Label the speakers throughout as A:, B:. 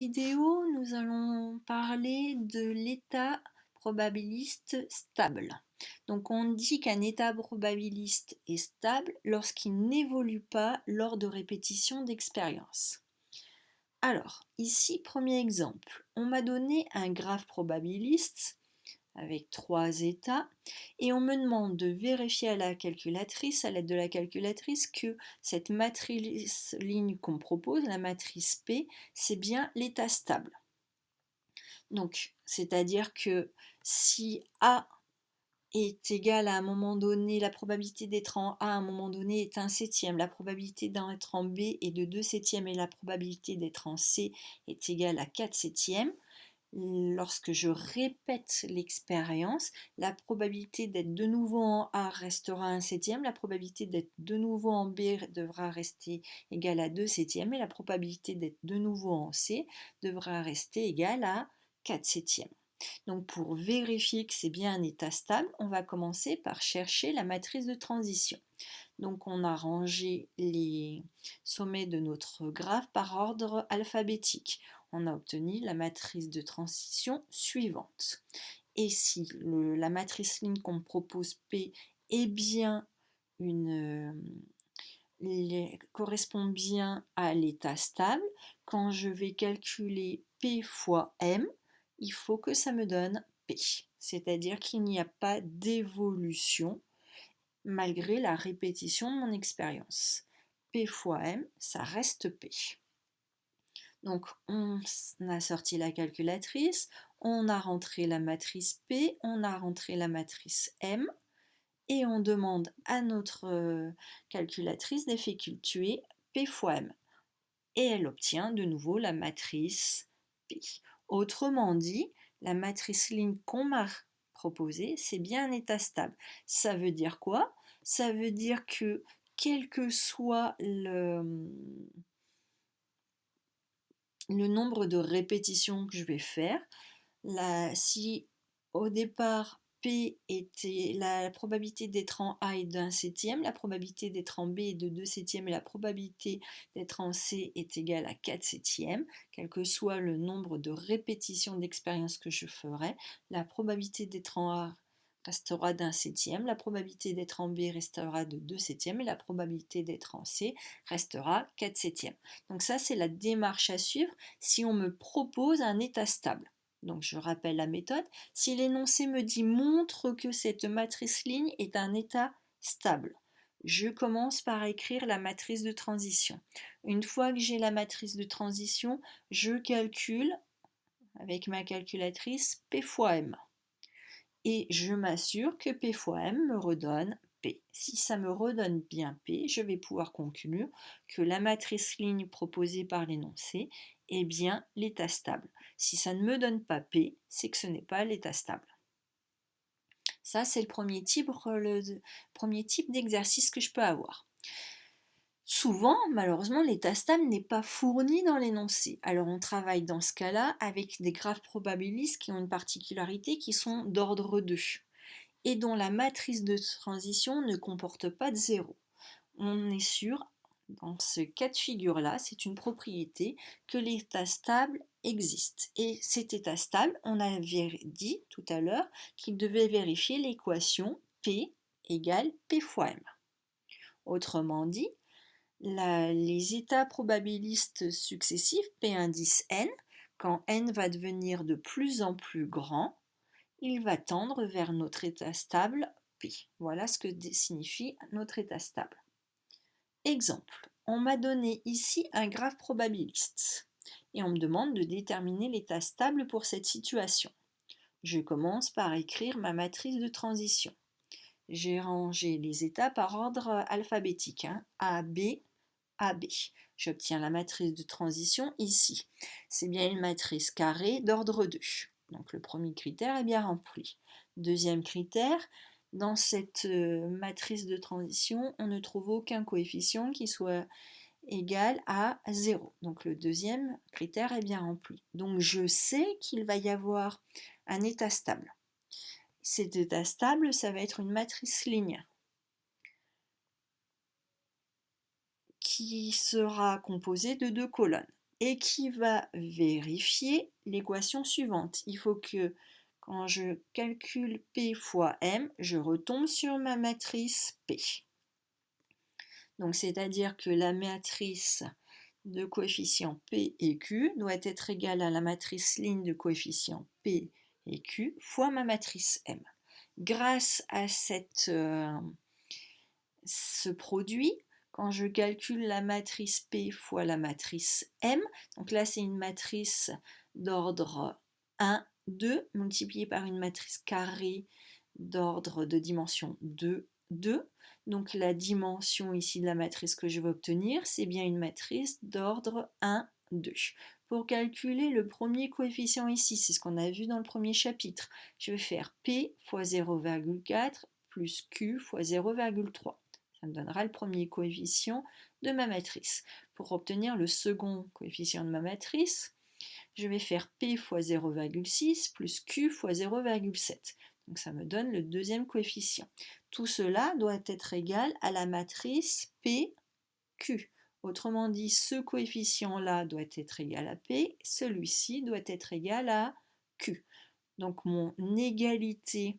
A: Vidéo, nous allons parler de l'état probabiliste stable. Donc on dit qu'un état probabiliste est stable lorsqu'il n'évolue pas lors de répétitions d'expériences. Alors, ici, premier exemple, on m'a donné un graphe probabiliste avec 3 états et on me demande de vérifier à la calculatrice, à l'aide de la calculatrice, que cette matrice ligne qu'on me propose, la matrice P, c'est bien l'état stable. Donc, c'est-à-dire que si A est égal à un moment donné, la probabilité d'être en A à un moment donné est 1/7, la probabilité d'être en B est de 2/7 et la probabilité d'être en C est égale à 4/7, lorsque je répète l'expérience, la probabilité d'être de nouveau en A restera 1/7, la probabilité d'être de nouveau en B devra rester égale à 2/7 et la probabilité d'être de nouveau en C devra rester égale à 4/7. Donc pour vérifier que c'est bien un état stable, on va commencer par chercher la matrice de transition. Donc on a rangé les sommets de notre graphe par ordre alphabétique. On a obtenu la matrice de transition suivante. Et si la matrice ligne qu'on me propose P est bien correspond bien à l'état stable, quand je vais calculer P fois M, il faut que ça me donne P. C'est-à-dire qu'il n'y a pas d'évolution malgré la répétition de mon expérience. P fois M, ça reste P. Donc on a sorti la calculatrice, on a rentré la matrice P, on a rentré la matrice M, et on demande à notre calculatrice d'effectuer P fois M. Et elle obtient de nouveau la matrice P. Autrement dit, la matrice ligne qu'on m'a proposée, c'est bien un état stable. Ça veut dire quoi? Ça veut dire que quel que soit le nombre de répétitions que je vais faire, si au départ P était la probabilité d'être en A est d'1/7, la probabilité d'être en B est de 2/7 et la probabilité d'être en C est égale à 4/7, quel que soit le nombre de répétitions d'expérience que je ferai, la probabilité d'être en A restera d'1/7, la probabilité d'être en B restera de 2/7 et la probabilité d'être en C restera 4/7. Donc ça, c'est la démarche à suivre si on me propose un état stable. Donc je rappelle la méthode. Si l'énoncé me dit montre que cette matrice ligne est un état stable, je commence par écrire la matrice de transition. Une fois que j'ai la matrice de transition, je calcule avec ma calculatrice P fois M. Et je m'assure que P fois M me redonne P. Si ça me redonne bien P, je vais pouvoir conclure que la matrice ligne proposée par l'énoncé est bien l'état stable. Si ça ne me donne pas P, c'est que ce n'est pas l'état stable. Ça, c'est le premier type d'exercice que je peux avoir. Souvent, malheureusement, l'état stable n'est pas fourni dans l'énoncé. Alors on travaille dans ce cas-là avec des graphes probabilistes qui ont une particularité qui sont d'ordre 2 et dont la matrice de transition ne comporte pas de zéro. On est sûr, dans ce cas de figure-là, c'est une propriété, que l'état stable existe. Et cet état stable, on avait dit tout à l'heure qu'il devait vérifier l'équation P égale P fois M. Autrement dit, les états probabilistes successifs, P indice n, quand n va devenir de plus en plus grand, il va tendre vers notre état stable P. Voilà ce que signifie notre état stable. Exemple, on m'a donné ici un graphe probabiliste et on me demande de déterminer l'état stable pour cette situation. Je commence par écrire ma matrice de transition. J'ai rangé les états par ordre alphabétique, A, B, A, B. J'obtiens la matrice de transition ici. C'est bien une matrice carrée d'ordre 2. Donc le premier critère est bien rempli. Deuxième critère, dans cette matrice de transition, on ne trouve aucun coefficient qui soit égal à 0. Donc le deuxième critère est bien rempli. Donc je sais qu'il va y avoir un état stable. Cet état stable, ça va être une matrice ligne qui sera composée de 2 colonnes. et qui va vérifier l'équation suivante. Il faut que quand je calcule P fois M, je retombe sur ma matrice P. Donc c'est-à-dire que la matrice de coefficients P et Q doit être égale à la matrice ligne de coefficients P et Q fois ma matrice M. Grâce à ce produit, quand je calcule la matrice P fois la matrice M, donc là c'est une matrice d'ordre 1, 2, multipliée par une matrice carrée d'ordre de dimension 2, 2. Donc la dimension ici de la matrice que je vais obtenir, c'est bien une matrice d'ordre 1, 2. Pour calculer le premier coefficient ici, c'est ce qu'on a vu dans le premier chapitre, je vais faire P fois 0,4 plus Q fois 0,3. Ça me donnera le premier coefficient de ma matrice. Pour obtenir le second coefficient de ma matrice, je vais faire P fois 0,6 plus Q fois 0,7. Donc ça me donne le deuxième coefficient. Tout cela doit être égal à la matrice PQ. Autrement dit, ce coefficient-là doit être égal à P, celui-ci doit être égal à Q. Donc mon égalité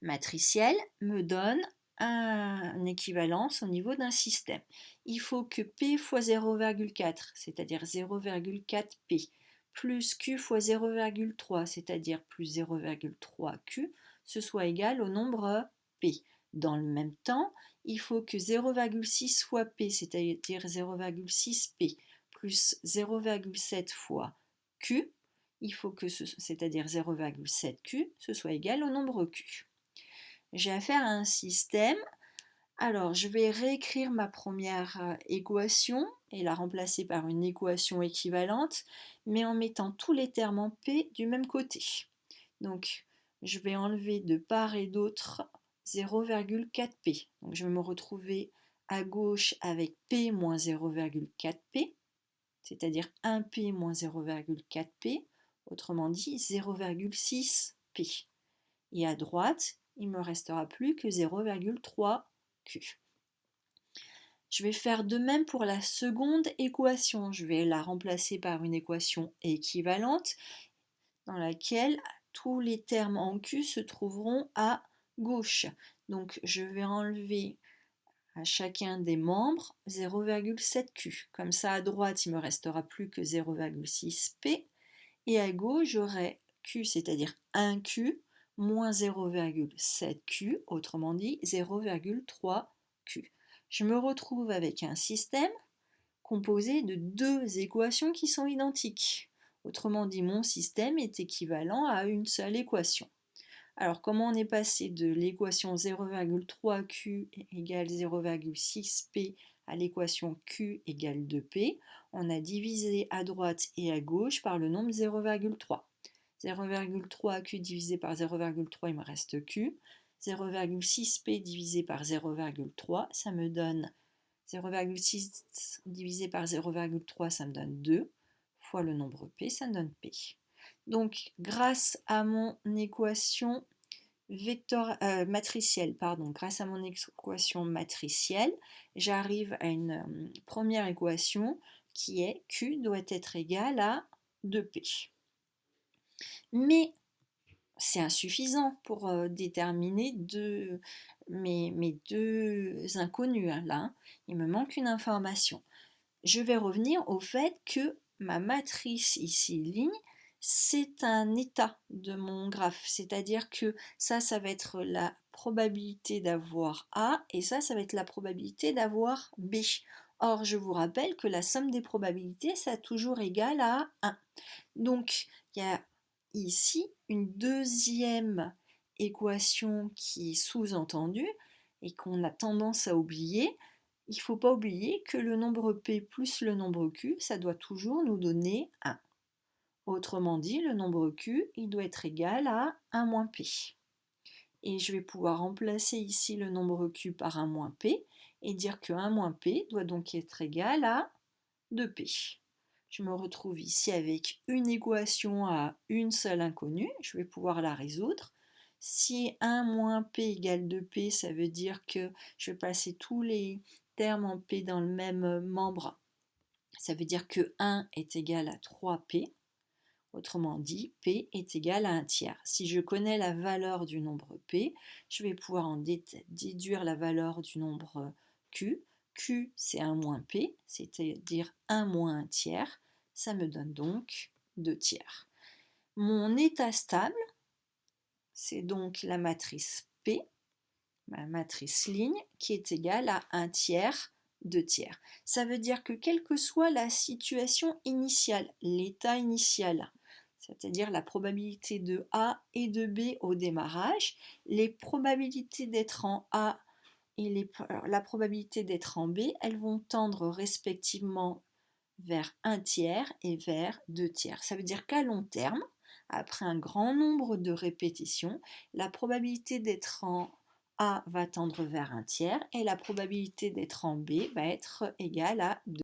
A: matricielle me donne une équivalence au niveau d'un système. Il faut que P fois 0,4, c'est-à-dire 0,4P, plus Q fois 0,3, c'est-à-dire plus 0,3Q, ce soit égal au nombre P. Dans le même temps, il faut que 0,6 fois P, c'est-à-dire 0,6P, plus 0,7 fois Q, il faut que c'est-à-dire 0,7Q, ce soit égal au nombre Q. J'ai affaire à un système. Alors, je vais réécrire ma première équation et la remplacer par une équation équivalente, mais en mettant tous les termes en P du même côté. Donc, je vais enlever de part et d'autre 0,4P. Donc, je vais me retrouver à gauche avec P moins 0,4P, c'est-à-dire 1P moins 0,4P, autrement dit 0,6P. Et à droite, il ne me restera plus que 0,3Q. Je vais faire de même pour la seconde équation. Je vais la remplacer par une équation équivalente dans laquelle tous les termes en Q se trouveront à gauche. Donc je vais enlever à chacun des membres 0,7Q. Comme ça, à droite, il ne me restera plus que 0,6P. Et à gauche, j'aurai Q, c'est-à-dire 1Q, moins 0,7Q, autrement dit 0,3Q. Je me retrouve avec un système composé de deux équations qui sont identiques. Autrement dit, mon système est équivalent à une seule équation. Alors, comment on est passé de l'équation 0,3Q égale 0,6P à l'équation Q égale 2P? On a divisé à droite et à gauche par le nombre 0,3. 0,3Q divisé par 0,3, il me reste Q. 0,6P divisé par 0,3, ça me donne 0,6 divisé par 0,3, ça me donne 2, fois le nombre P, ça me donne P. Donc, grâce à mon équation matricielle, j'arrive à une première équation qui est Q doit être égal à 2P. Mais c'est insuffisant pour déterminer mes deux inconnus. Là, il me manque une information. Je vais revenir au fait que ma matrice ici, ligne, c'est un état de mon graphe. C'est-à-dire que ça va être la probabilité d'avoir A et ça va être la probabilité d'avoir B. Or, je vous rappelle que la somme des probabilités, ça toujours égal à 1. Donc, il y a ici une deuxième équation qui est sous-entendue et qu'on a tendance à oublier. Il ne faut pas oublier que le nombre P plus le nombre Q, ça doit toujours nous donner 1. Autrement dit, le nombre Q, il doit être égal à 1 moins P. Et je vais pouvoir remplacer ici le nombre Q par 1 moins P et dire que 1 moins P doit donc être égal à 2P. Je me retrouve ici avec une équation à une seule inconnue, je vais pouvoir la résoudre. Si 1 moins P égale 2P, ça veut dire que je vais passer tous les termes en P dans le même membre Ça veut dire que 1 est égal à 3p. Autrement dit, p est égal à 1 tiers. Si je connais la valeur du nombre p, je vais pouvoir en déduire la valeur du nombre q. Q, c'est 1 moins p, c'est-à-dire 1 moins 1 tiers. Ça me donne donc 2 tiers. Mon état stable, c'est donc la matrice P, ma matrice ligne, qui est égale à 1 tiers, 2 tiers. Ça veut dire que quelle que soit la situation initiale, l'état initial, c'est-à-dire la probabilité de A et de B au démarrage, les probabilités d'être en A et la probabilité d'être en B, elles vont tendre respectivement vers 1 tiers et vers 2 tiers. Ça veut dire qu'à long terme, après un grand nombre de répétitions, la probabilité d'être en A va tendre vers 1 tiers et la probabilité d'être en B va être égale à 2.